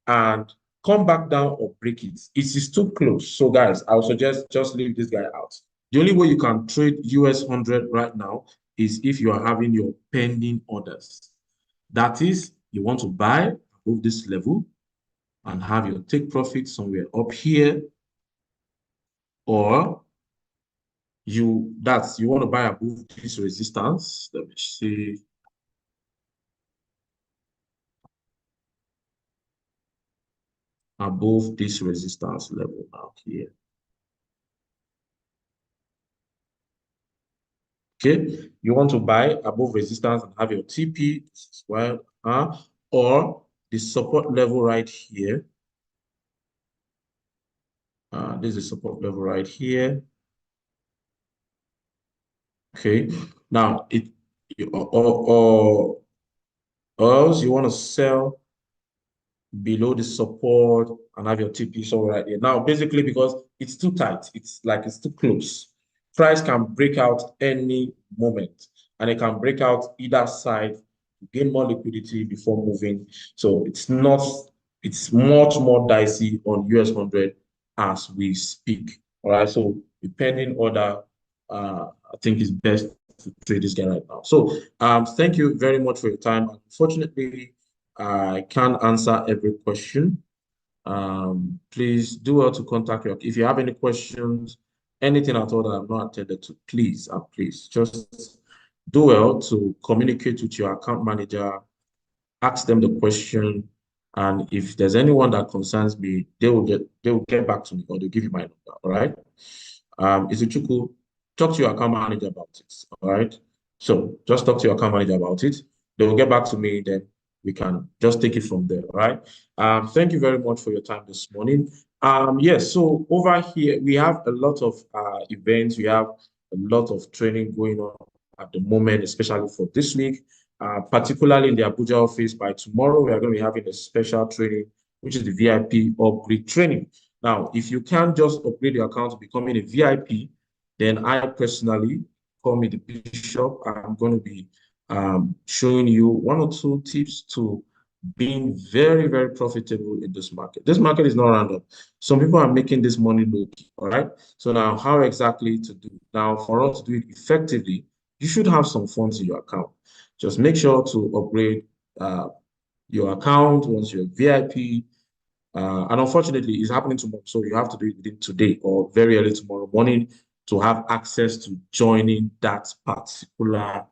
and come back down or break it. It is too close. So guys, I would suggest just leave this guy out. The only way you can trade US 100 right now is if you are having your pending orders. That is, you want to buy above this level and have your take profit somewhere up here, or you want to buy above this resistance. Let me see. Above this resistance level out here. Okay, you want to buy above resistance and have your TP as well, or the support level right here. This is support level right here. Okay, now or else you want to sell below the support and have your TP so right here. Now, basically, because it's too tight, it's too close. Price can break out any moment, and it can break out either side to gain more liquidity before moving. So it's much more dicey on US 100 as we speak. All right. So depending order, I think it's best to trade this guy right now. So thank you very much for your time. Unfortunately, I can't answer every question. Please do well to contact your. If you have any questions, anything at all that I've not attended to, please just do well to communicate with your account manager, ask them the question, and if there's anyone that concerns me, they will get back to me, or they'll give you my number. All right. Izuchukwu, talk to your account manager about it. All right. So just talk to your account manager about it. They will get back to me, then we can just take it from there. All right. Thank you very much for your time this morning. Yes, so over here we have a lot of events. We have a lot of training going on at the moment, especially for this week. Particularly in the Abuja office, by tomorrow, we are going to be having a special training, which is the VIP upgrade training. Now, if you can't just upgrade your account to becoming a VIP, then I personally, call me the Bishop, I'm going to be showing you 1 or 2 tips to being very, very profitable in this market. This market is not random. Some people are making this money low key, all right? So now, how exactly to do it? Now, for us to do it effectively, you should have some funds in your account. Just make sure to upgrade your account once you're VIP. And unfortunately, it's happening tomorrow. So you have to do it within today or very early tomorrow morning. to have access to joining that particular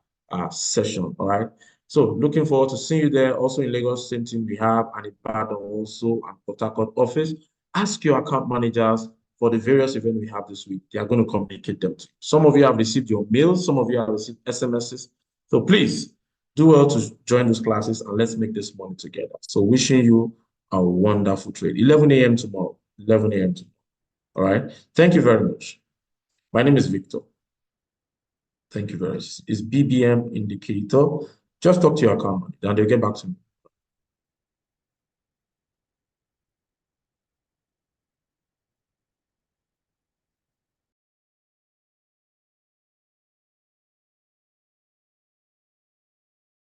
session. All right. So looking forward to seeing you there. Also in Lagos, same thing we have, and Ibadan also, and Port Harcourt office. Ask your account managers for the various events we have this week. They are going to communicate them to you. Some of you have received your mails, some of you have received SMSs. So please do well to join those classes and let's make this money together. So wishing you a wonderful trade. 11 a.m. tomorrow. 11 a.m. tomorrow. All right. Thank you very much. My name is Victor. Thank you very much. It's BBM indicator. Just talk to your account manager and they'll get back to me.